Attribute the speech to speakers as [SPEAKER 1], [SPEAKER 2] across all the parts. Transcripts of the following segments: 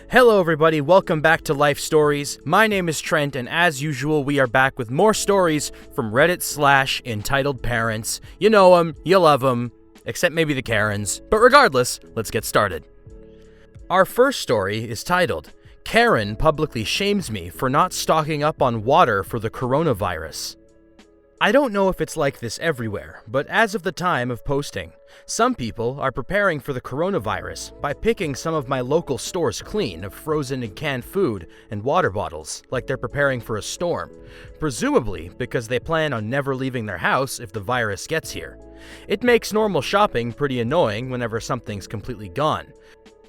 [SPEAKER 1] Hello everybody, welcome back to Life Stories. My name is Trent, and as usual, we are back with more stories from Reddit/entitledparents. You know them, you love them, except maybe the Karens. But regardless, let's get started. Our first story is titled, Karen Publicly Shames Me for Not Stocking Up on Water for the Coronavirus. I don't know if it's like this everywhere, but as of the time of posting, some people are preparing for the coronavirus by picking some of my local stores clean of frozen and canned food and water bottles, like they're preparing for a storm, presumably because they plan on never leaving their house if the virus gets here. It makes normal shopping pretty annoying whenever something's completely gone.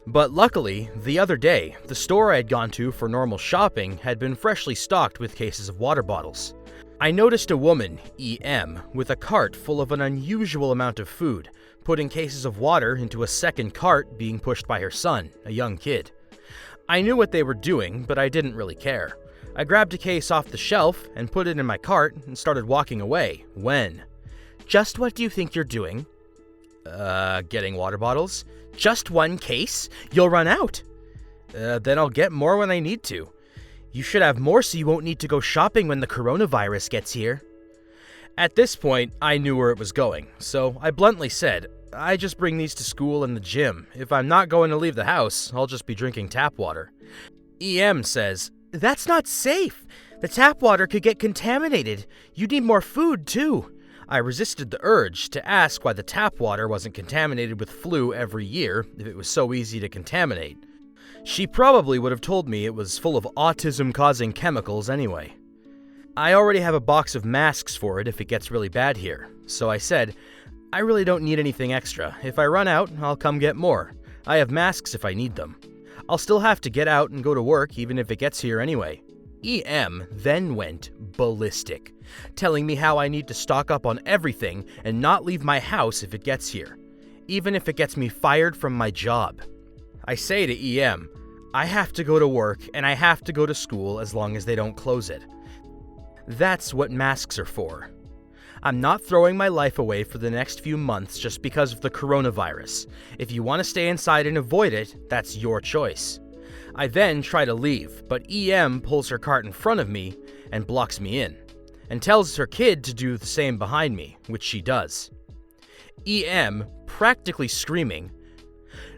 [SPEAKER 1] But luckily, the other day, the store I had gone to for normal shopping had been freshly stocked with cases of water bottles. I noticed a woman, EM, with a cart full of an unusual amount of food, putting cases of water into a second cart being pushed by her son, a young kid. I knew what they were doing, but I didn't really care. I grabbed a case off the shelf and put it in my cart and started walking away, when... "Just what do you think you're doing?" Getting water bottles? "Just one case? You'll run out." Then I'll get more when I need to." "You should have more so you won't need to go shopping when the coronavirus gets here." At this point, I knew where it was going, so I bluntly said, "I just bring these to school and the gym. If I'm not going to leave the house, I'll just be drinking tap water." EM says, "That's not safe. The tap water could get contaminated. You need more food, too." I resisted the urge to ask why the tap water wasn't contaminated with flu every year if it was so easy to contaminate. She probably would have told me it was full of autism-causing chemicals anyway. I already have a box of masks for it if it gets really bad here, so I said, "I really don't need anything extra. If I run out, I'll come get more. I have masks if I need them. I'll still have to get out and go to work even if it gets here anyway." EM then went ballistic, telling me how I need to stock up on everything and not leave my house if it gets here, even if it gets me fired from my job. I say to EM, I have to go to work and I have to go to school as long as they don't close it. That's what masks are for. I'm not throwing my life away for the next few months just because of the coronavirus. If you want to stay inside and avoid it, that's your choice. I then try to leave, but EM pulls her cart in front of me and blocks me in, and tells her kid to do the same behind me, which she does. EM, practically screaming,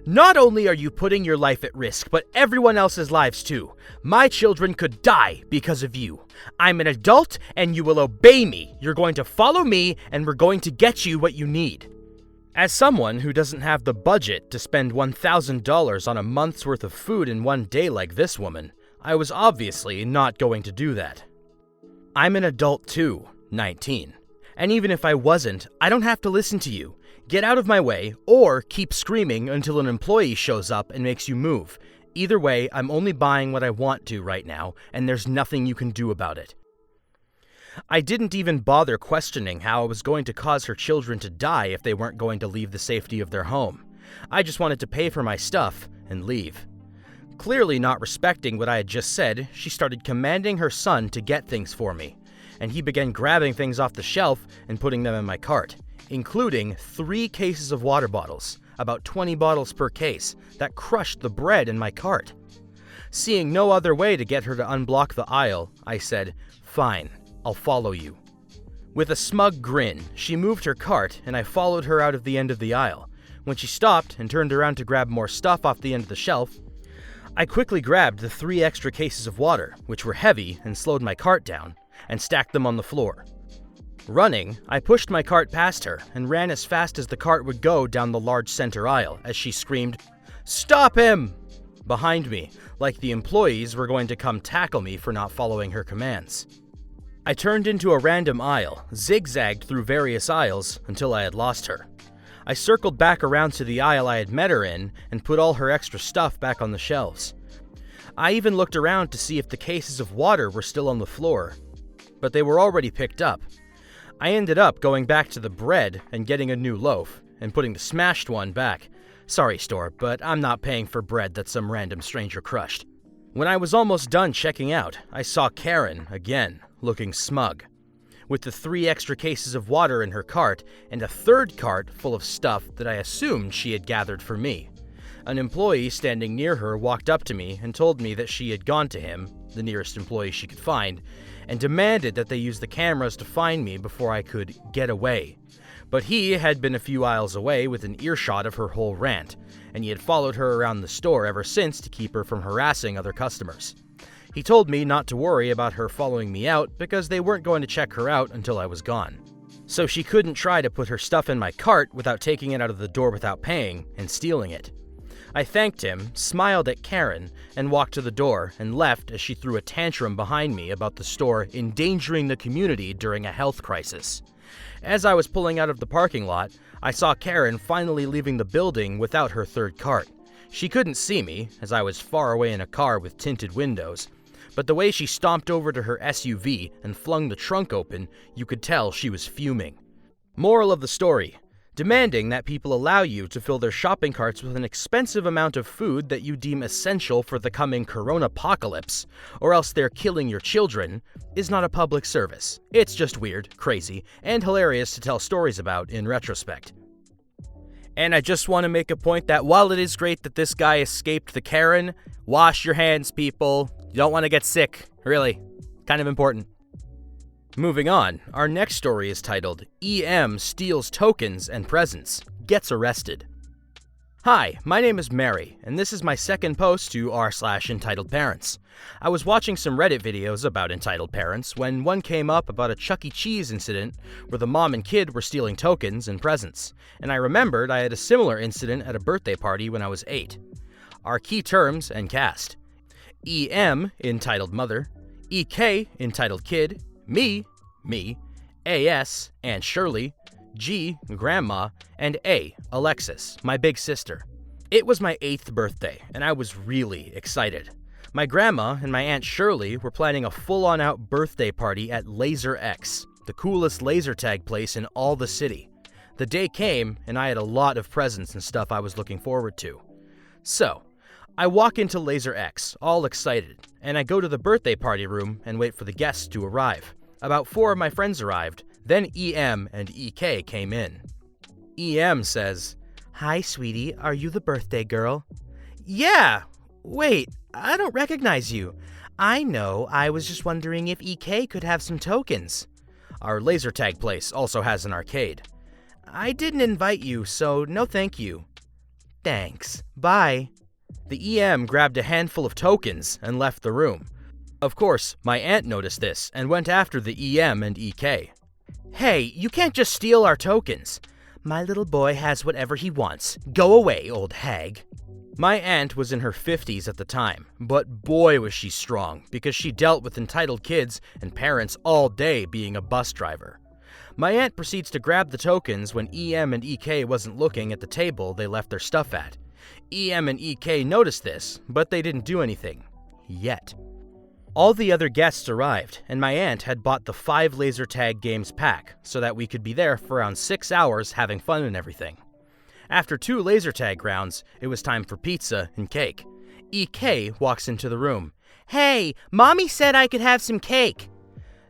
[SPEAKER 1] "Not only are you putting your life at risk, but everyone else's lives too. My children could die because of you. I'm an adult and you will obey me. You're going to follow me and we're going to get you what you need." As someone who doesn't have the budget to spend $1,000 on a month's worth of food in one day like this woman, I was obviously not going to do that. I'm an adult too, 19. And even if I wasn't, I don't have to listen to you. Get out of my way, or keep screaming until an employee shows up and makes you move. Either way, I'm only buying what I want to right now, and there's nothing you can do about it. I didn't even bother questioning how I was going to cause her children to die if they weren't going to leave the safety of their home. I just wanted to pay for my stuff and leave. Clearly not respecting what I had just said, she started commanding her son to get things for me, and he began grabbing things off the shelf and putting them in my cart, including 3 cases of water bottles, about 20 bottles per case, that crushed the bread in my cart. Seeing no other way to get her to unblock the aisle, I said, "Fine, I'll follow you." With a smug grin, she moved her cart and I followed her out of the end of the aisle. When she stopped and turned around to grab more stuff off the end of the shelf, I quickly grabbed the 3 extra cases of water, which were heavy and slowed my cart down, and stacked them on the floor. Running, I pushed my cart past her and ran as fast as the cart would go down the large center aisle as she screamed, "Stop him!" behind me, like the employees were going to come tackle me for not following her commands. I turned into a random aisle, zigzagged through various aisles until I had lost her. I circled back around to the aisle I had met her in and put all her extra stuff back on the shelves. I even looked around to see if the cases of water were still on the floor, but they were already picked up. I ended up going back to the bread and getting a new loaf and putting the smashed one back. Sorry, store, but I'm not paying for bread that some random stranger crushed. When I was almost done checking out, I saw Karen again, looking smug, with the 3 extra cases of water in her cart and a third cart full of stuff that I assumed she had gathered for me. An employee standing near her walked up to me and told me that she had gone to him, the nearest employee she could find, and demanded that they use the cameras to find me before I could get away. But he had been a few aisles away within earshot of her whole rant, and he had followed her around the store ever since to keep her from harassing other customers. He told me not to worry about her following me out because they weren't going to check her out until I was gone. So she couldn't try to put her stuff in my cart without taking it out of the door without paying and stealing it. I thanked him, smiled at Karen, and walked to the door and left as she threw a tantrum behind me about the store endangering the community during a health crisis. As I was pulling out of the parking lot, I saw Karen finally leaving the building without her third cart. She couldn't see me, as I was far away in a car with tinted windows, but the way she stomped over to her SUV and flung the trunk open, you could tell she was fuming. Moral of the story: demanding that people allow you to fill their shopping carts with an expensive amount of food that you deem essential for the coming coronapocalypse, or else they're killing your children, is not a public service. It's just weird, crazy, and hilarious to tell stories about in retrospect. And I just want to make a point that while it is great that this guy escaped the Karen, wash your hands, people. You don't want to get sick, really. Kind of important. Moving on, our next story is titled, EM Steals Tokens and Presents, Gets Arrested. Hi, my name is Mary, and this is my second post to r/entitledparents. I was watching some Reddit videos about entitled parents when one came up about a Chuck E. Cheese incident where the mom and kid were stealing tokens and presents, and I remembered I had a similar incident at a birthday party when I was 8. Our key terms and cast: EM, entitled mother, EK, entitled kid, me, AS, Aunt Shirley, G, grandma, and A, Alexis, my big sister. It was my 8th birthday, and I was really excited. My grandma and my Aunt Shirley were planning a full-on out birthday party at Laser X, the coolest laser tag place in all the city. The day came, and I had a lot of presents and stuff I was looking forward to. So, I walk into Laser X, all excited, and I go to the birthday party room and wait for the guests to arrive. About 4 of my friends arrived, then EM and EK came in. EM says, "Hi, sweetie, are you the birthday girl?" "Yeah! Wait, I don't recognize you." "I know, I was just wondering if EK could have some tokens." Our laser tag place also has an arcade. "I didn't invite you, so no thank you." "Thanks, bye." The EM grabbed a handful of tokens and left the room. Of course, my aunt noticed this and went after the EM and EK. "Hey, you can't just steal our tokens." "My little boy has whatever he wants. Go away, old hag." My aunt was in her 50s at the time, but boy was she strong because she dealt with entitled kids and parents all day being a bus driver. My aunt proceeds to grab the tokens when EM and EK wasn't looking at the table they left their stuff at. EM and EK noticed this, but they didn't do anything. Yet. All the other guests arrived, and my aunt had bought the 5 laser tag games pack so that we could be there for around 6 hours having fun and everything. After 2 laser tag rounds, it was time for pizza and cake. EK walks into the room. "Hey, Mommy said I could have some cake."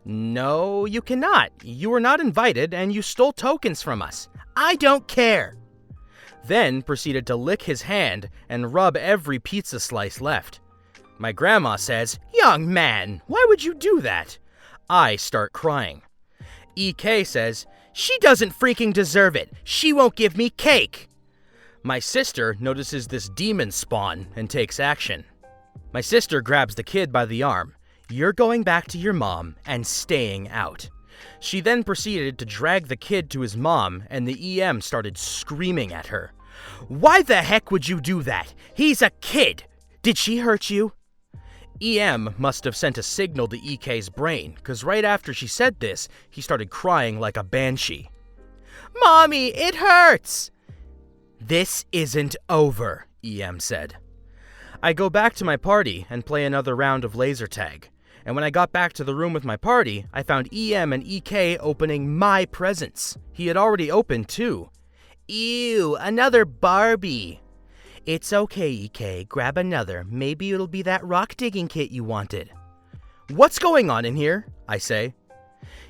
[SPEAKER 1] "No, you cannot. You were not invited and you stole tokens from us." "I don't care." Then proceeded to lick his hand and rub every pizza slice left. My grandma says, "Young man, why would you do that?" I start crying. EK says, "She doesn't freaking deserve it. She won't give me cake." My sister notices this demon spawn and takes action. My sister grabs the kid by the arm. "You're going back to your mom and staying out." She then proceeded to drag the kid to his mom, and the EM started screaming at her. "Why the heck would you do that? He's a kid! Did she hurt you?" EM must have sent a signal to EK's brain, because right after she said this, he started crying like a banshee. "Mommy, it hurts!" "This isn't over," EM said. I go back to my party and play another round of laser tag. And when I got back to the room with my party, I found EM and EK opening my presents. He had already opened 2. "Ew, another Barbie." "It's okay, EK, grab another. Maybe it'll be that rock digging kit you wanted." "What's going on in here?" I say.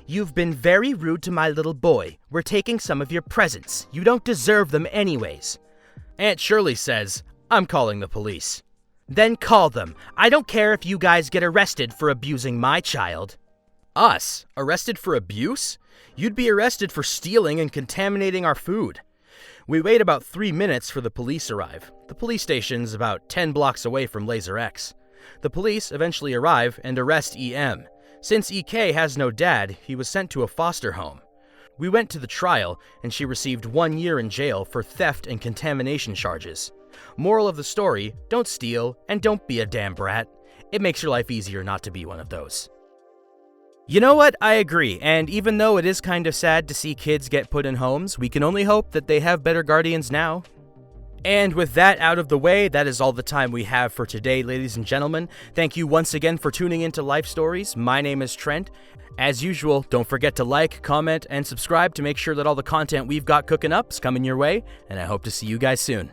[SPEAKER 1] "You've been very rude to my little boy. We're taking some of your presents. You don't deserve them anyways." Aunt Shirley says, I'm calling the police. Then call them. I don't care if you guys get arrested for abusing my child. Us? Arrested for abuse? You'd be arrested for stealing and contaminating our food. We wait about 3 minutes for the police arrive. The police station's about 10 blocks away from Laser X. The police eventually arrive and arrest EM. Since EK has no dad, he was sent to a foster home. We went to the trial, and she received 1 year in jail for theft and contamination charges. Moral of the story, don't steal, and don't be a damn brat. It makes your life easier not to be one of those. You know what? I agree, and even though it is kind of sad to see kids get put in homes, we can only hope that they have better guardians now. And with that out of the way, that is all the time we have for today, ladies and gentlemen. Thank you once again for tuning into Life Stories. My name is Trent. As usual, don't forget to like, comment, and subscribe to make sure that all the content we've got cooking up is coming your way, and I hope to see you guys soon.